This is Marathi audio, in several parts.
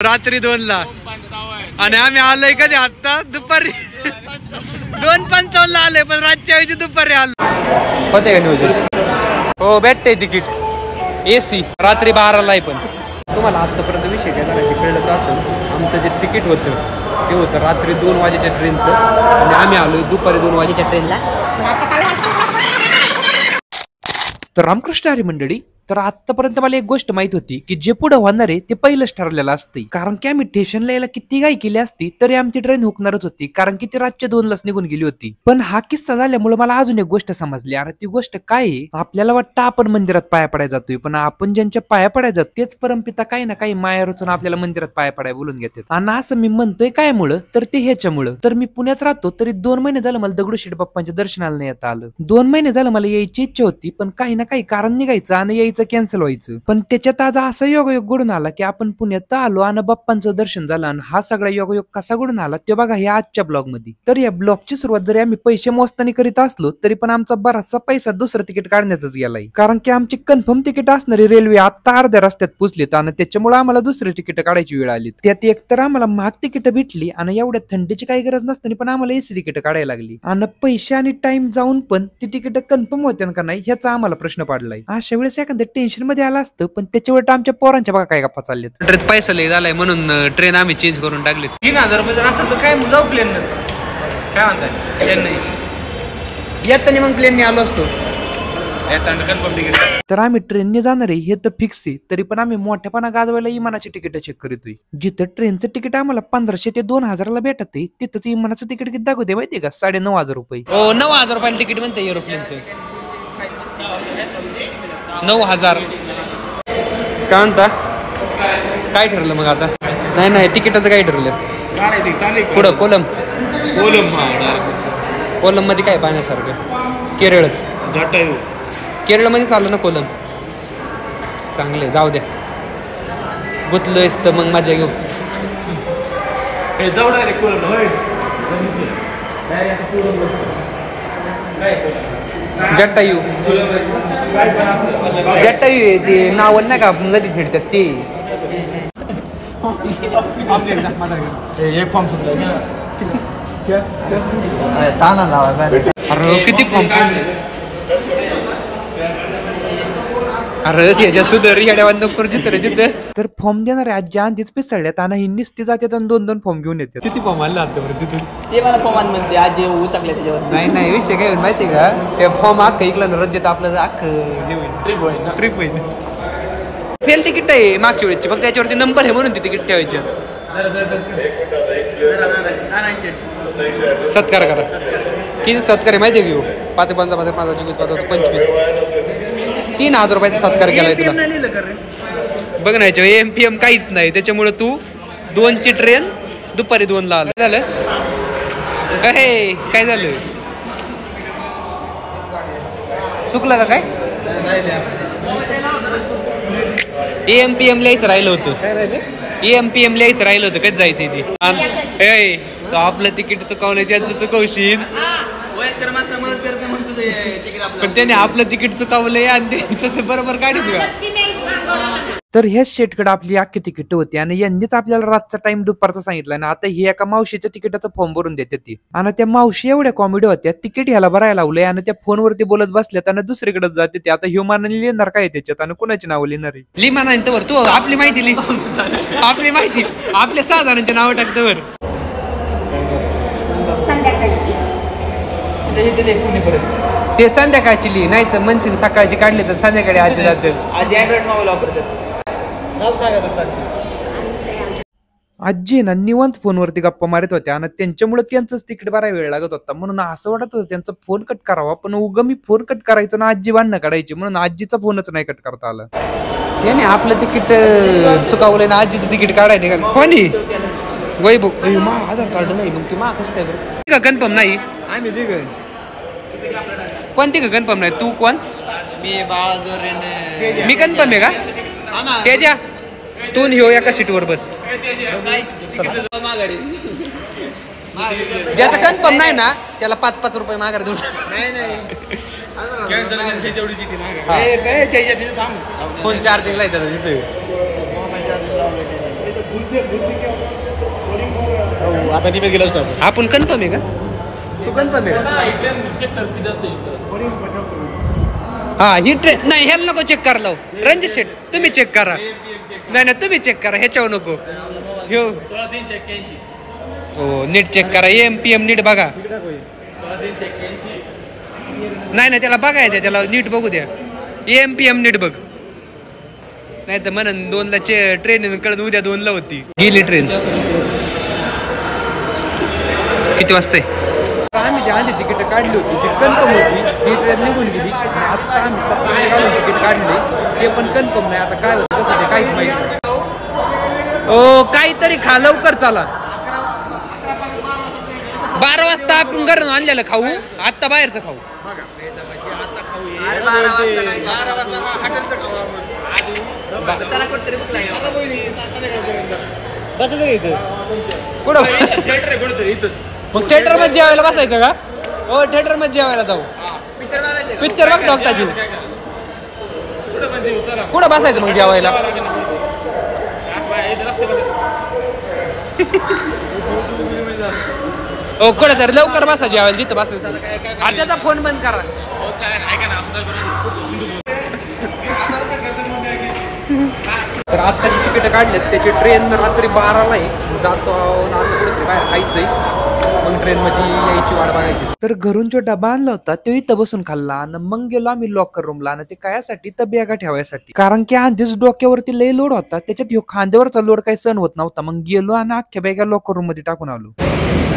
रात्री 2ला आणि आम्ही आलोय कधी आता दुपारी 2:55 आलोय, पण रातच्या ऐवजी दुपारी आलो. होते का नियोजन? हो भेटते तिकीट AC रात्री 12ला आहे. पण तुम्हाला आतापर्यंत विषय काय झाला कळलंच असेल. आमचं जे तिकीट होतं ते होतं रात्री 2 वाजेच्या ट्रेनचं आणि आम्ही आलोय दुपारी 2 वाजेच्या ट्रेनला. तर रामकृष्ण हरी मंडळी, तर आतापर्यंत मला एक गोष्ट माहित होती की जे पुढे होणार आहे ते पहिलंच ठरलेलं असते. कारण की आम्ही स्टेशनला यायला किती घाई केली असती तरी आमची ट्रेन हुकणारच होती, कारण की ती रातच्या 2लाच निघून गेली होती. पण हा किस्सा झाल्यामुळे मला अजून एक गोष्ट समजली. आणि ती गोष्ट काय आहे, आपल्याला वाटतं आपण मंदिरात पाया पडायला जातोय, पण आपण ज्यांच्या पाया पडायला जातो तेच परमपिता काही ना काही माया रचून आपल्याला मंदिरात पाया पडायला बोलून घेतात. आणि असं मी म्हणतोय काय मुळे, तर ते ह्याच्यामुळं. तर मी पुण्यात राहतो तरी 2 महिने झालं मला दगडूशेठ बाप्पांच्या दर्शनाला नाही येता आलं. 2 महिने झालं मला यायची इच्छा होती, पण काही ना काही कारण निघायचं आणि यायचं कॅन्सल व्हायचं. पण त्याच्यात आज असा योगायोग घडून आला की आपण पुण्यात आलो आणि बाप्पांचं दर्शन झालं. आणि हा सगळा योगायोग कसा घडून आला ते बघा या आजच्या ब्लॉग मध्ये. तर या ब्लॉगची सुरुवात जरी आम्ही पैसे मोजताना करीत असलो तरी पण आमचा बराचसा पैसा दुसरं तिकीट काढण्यातच गेलाय. कारण की आमची कन्फर्म तिकीट असणारी रेल्वे आता अर्ध्या रस्त्यात पोहोचलीत आणि त्याच्यामुळे आम्हाला दुसरी तिकीट काढायची वेळ आली. त्यात एकतर आम्हाला महाग तिकीट भेटली आणि एवढ्या थंडीची काही गरज नसताना पण आम्हाला AC तिकीट काढायला लागली. आणि पैसे आणि टाइम जाऊन पण ती तिकीट कन्फर्म होत्या का नाही ह्याचा आम्हाला प्रश्न पडलाय. अशा वेळेस एखाद्या टेन्शन मध्ये आला असतं, पण त्याच्यावर आमच्या पोरांच्या बघा काय गप्पा चाललेत. ट्रेन पैसा लय झालाय म्हणून ट्रेन आम्ही चेंज करून टाकली. 3000 रुपये जर असेल तर काय जाऊ प्लेन काय म्हणतात चेन्नई येताना मग प्लेनने आलो असतो. कन्फर्म तिकीट तर आम्ही ट्रेनने जाणार आहे हे तर फिक्स आहे, तरी पण आम्ही मोठ्यापणा गाजवायला विमानाची तिकीट चेक करतोय. जिथं ट्रेनचं तिकीट आम्हाला 1500 ते 2000 भेटत आहे तिथंच विमानाचं तिकीट किती दाखवते माहितीये का? 9,500 रुपये. 9,000 रुपयाला तिकीट म्हणते एरोप्लेनचं. 9,000 काय म्हणता? काय ठरलं मग आता? नाही तिकिटाचं काय ठरलं? पुढं कोलम मध्ये काय पाहण्यासारखं? केरळच. केरळमध्ये चाललं ना कोलम. चांगले जाऊ द्या, गुतलोयस तर मग मजा घेऊ. जट्टायू ते नावल नाही का नदी छिडतात ते. अरे किती फॉर्म अरे त्याच्या सुधर येड्यावर नको जिथं तर फॉर्म देणार आजी आधीच पिसळल्यात आणि ही निस्ती जातात आणि 2-2 फॉर्म घेऊन येतात. किती फॉर्म आले आतापर्यंत तिथून? ते मला फॉर्म म्हणते आजी उचकले त्याच्यावर. नाही विषय काय माहितीये का, ते फॉर्म अख्खं ऐकला ना रद्देत आपलं अख्खं ट्रिप होईल. फेल तिकीट आहे मागच्या वेळेची, फक्त त्याच्यावरती नंबर आहे म्हणून ती तिकीट ठेवायचे. सत्कार करा. किती सत्कार आहे माहिती आहे घेऊ? 5 5 5 5 25 3,000 रुपयाचा सत्कार केलाय तुला. बघ ना याच्या AMPM काहीच नाही, त्याच्यामुळे तू 2ची ट्रेन दुपारी 2ला आलं. काय झालं? काय झालं? चुकलं का काय? AMPM लिहायचं राहिलं होतं. AMPM लिहायचं राहिलं होतं. कधी जायचं ती? तो आपलं तिकीट चुकवलं त्यांचं चुकवशील. पण त्याने आपलं तिकीट चुकवलंय आणि त्यांचं बरोबर काढीत का? तर हेच शेटकडे आपली अख्खी तिकीट होती आणि यांनीच आपल्याला रातचा टाइम दुपारचा सांगितला ना. आता ही एका मावशीच्या तिकिटाचा फॉर्म भरून देते ती. आणि त्या मावशी एवढ्या कॉमेडी होत्या, तिकीट ह्याला भरायला लावलंय आणि त्या फोनवरती बोलत बसल्यात आणि दुसरीकडे जाते ते. आता ह्युमानाने लिहिणार काय त्याच्यात आणि कुणाची नावं लिहिणार आहे? लिहिणार तर तू आपली माहिती लिहि. आपली माहिती आपल्या 6 जणांची नावं टाकतवर. ते संध्याकाळची लिहि, नाही तर मनशीन सकाळची काढली तर संध्याकाळी आजी जाते. आजी अँड्रॉइड मोबाईल वापरतात. आजी ना निवांत फोनवरती गप्पा मारत होत्या आणि त्यांच्यामुळे त्यांचंच तिकीट भरायला वेळ लागत होता. म्हणून असं वाटत होतं त्यांचा फोन कट करावा, पण उगा मी फोन कट करायचो ना आजी भांडणं काढायची, म्हणून आजीचा फोनच नाही कट करता आला. याने आपलं तिकीट चुकावलंय ना आजीचं तिकीट काढायचं का? कोणी वैभव मा आधार कार्ड नाही मग ती मा कसं काय बरं? कन्फर्म नाही आम्ही तिघ. कोणती का कन्फर्म नाही? तू कोण? मी बहादूर. मी कन्फर्म आहे का? तेजा तू ह्यो एका सीटवर बस. ज्याचा कन्फर्म नाही ना त्याला 5-5 रुपये माघार देऊ. फोन चार्जिंगला येतात तिथे. आता निवेद गेला असतो आपण कन्फर्म आहे का? तू कन्फर्म आहे का? हा ही ट्रेन नाही, ह्याला नको चेक करा लाव. रणजित शेट तुम्ही चेक करा. नाही तुम्ही चेक करा, ह्याच्यावर नको. हो नीट चेक करा. AMPM नीट बघा. नाही त्याला बघायचं, त्याला नीट बघू द्या. AMPM नीट बघ. नाही तर म्हणून 2ला ट्रेन कळत, उद्या 2ला होती. गेली ट्रेन. किती वाजता? आम्ही जी आधी तिकीट काढली होती जी कन्फर्म होती ती ट्रेन निघून गेली. आता आम्ही 17 काढून तिकीट काढले ते पण कन्फर्म नाही. आता काय होतं कसं ते काहीच माहिती नाही. ओ काहीतरी खा, लवकर चला. 12 वाजता आपण घरून आणलेलं खाऊ, आत्ता बाहेरचं खाऊ. मग थिएटर मध्ये जेवायला बसायचं का? हो थिएटर मध्ये जेवायला जाऊ. पिक्चर बघतो बघताची. कुठं बसायचं मग जेवायला? हो कुठं तर लवकर बसा जेवायला जिथं बसायचं. त्याचा फोन बंद करा. तर आत्ताची तिकीट काढलेत, त्याची ट्रेन रात्री 12ला आहे. जातो कुठेतरी बाहेर खायचंय, मग ट्रेन मध्ये यायची वाट बघायची. तर घरून जो डबा आणला होता तो इथं बसून खाल्ला आणि मग गेलो आम्ही लॉकर रूमला. आणि ते कायासाठी तर बॅगा ठेवायसाठी, कारण की आधीच डोक्यावरती लय लोड होता, त्याच्यात ह्यो खांद्यावरचा लोड काही सहन होत नव्हता. मग गेलो आणि अख्ख्या बॅगा लॉकर रूम मध्ये टाकून आलो.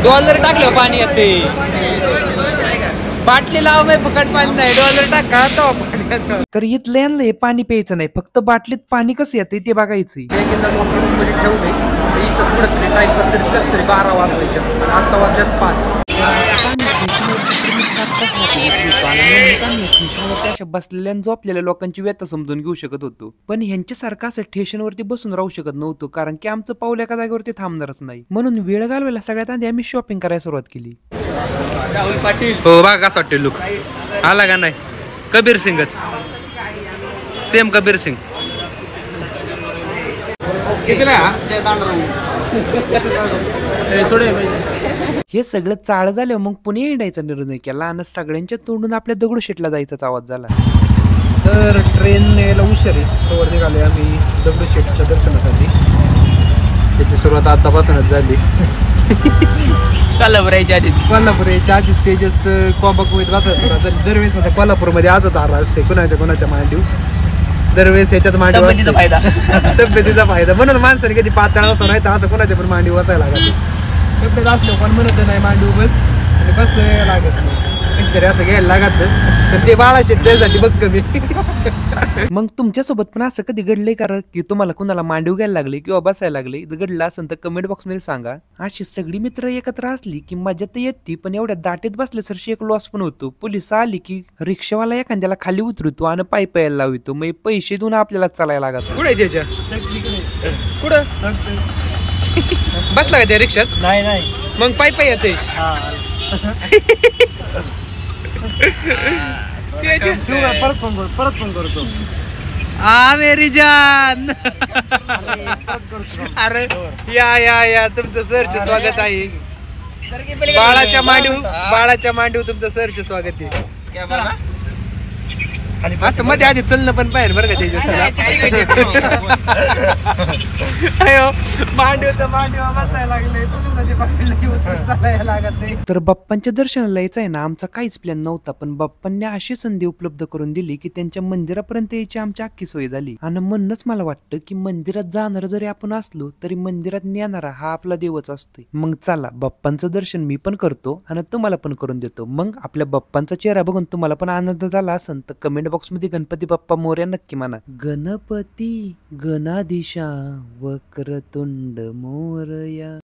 $1 टाकलं पाणी येते. बाटली लाव, मी फुकट पाणी नाही. $1 टाका तो पाणी. तर इथलं यांना हे पाणी प्यायचं नाही, फक्त बाटलीत पाणी कसं येते ते बघायचं. ठेवलंय इथं थोडं टाइमपास कस तरी 12 वाजवायच्या. आता वाजल्यात 5. अशा बसलेल्या झोपलेल्या लोकांची व्यथा समजून घेऊ शकत होतो, पण ह्यांच्यासारखं असं स्टेशनवरती बसून राहू शकत नव्हतो, कारण की आमचं पाऊल एका जागेवरती थांबणारच नाही. म्हणून वेळ घालवायला सगळ्यात आधी आम्ही शॉपिंग करायला सुरुवात केली. राहुल पाटील हो बघा कसं वाटतं लुक. आला का नाही? कबीर सिंगच, सेम कबीर सिंग. हे सगळं चाळ झालं, मग पुणे येण्याचा निर्णय केला आणि सगळ्यांच्या तोंडून आपल्या दगडूशेठला जायचाच आवाज झाला. तर ट्रेन यायला उशीर आहे, तोवर निघालोय आम्ही दगडूशेठच्या दर्शनासाठी. त्याची सुरुवात आतापासूनच झाली. कोल्हापूर यायच्या आधीच तेजस कॉम्बा वाचायचं. दरवेळेस आता कोल्हापूरमध्ये आजच आला असते कोणाच्या मांडीव. दरवेळेस याच्यात मांडीव फायदा. तब्येतीचा फायदा म्हणून माणसाने कधी पातळ असं नाही तर असं कोणाच्या पण मांडीव वाचायला लागत. तब्येत असलं पण म्हणत नाही मांडीव बस आणि बस लागत नाही, तरी असं घ्यायला लागत. तर ते बाळाचे त्यासाठी बघ कमी. मग तुमच्यासोबत पण असं कधी घडलंय का की तुम्हाला कुणाला मांडीव घ्यायला लागले किंवा बसायला लागले? घडलं असेल तर कमेंट बॉक्स मध्ये सांगा. अशी सगळी मित्र एकत्र असली की मजा तर येते, पण एवढ्या दाटीत बसले सरशी एक लॉस पण होतो. पोलिस आली की रिक्षावाला एखाद्याला खाली उतरतो आणि पाय प्यायला लावतो, मग पैसे देऊन आपल्याला चालायला लागत. कुठे त्याच्या कुठं बसला का त्या रिक्षात? नाही मग पाय येते. परत फोन करतो. मेरी जान. अरे या तुमचं सरचे स्वागत आहे. बाळाच्या मांडीव तुमचं सरचे स्वागत आहे. असं मध्ये आधी चलणं पण पाहिजे बरं का त्याच्या. तर बाप्पांच्या दर्शनाला यायचं आहे ना, आमचा काहीच प्लॅन नव्हता, पण बाप्पांनी अशी संधी उपलब्ध करून दिली की त्यांच्या मंदिरापर्यंत यायची आमची अख्खी सोय झाली. आणि म्हणूनच मला वाटतं की मंदिरात जाणार जरी आपण असलो तरी मंदिरात नेणारा हा आपला देवच असतो. मग चला बाप्पांचं दर्शन मी पण करतो आणि तुम्हाला पण करून देतो. मग आपल्या बाप्पांचा चेहरा बघून तुम्हाला पण आनंद झाला असेल तर कमेंट बॉक्स मध्ये गणपती बाप्पा मोरया नक्की म्हणा. गणपती गणाधीशा वक्रतुंड मोरया.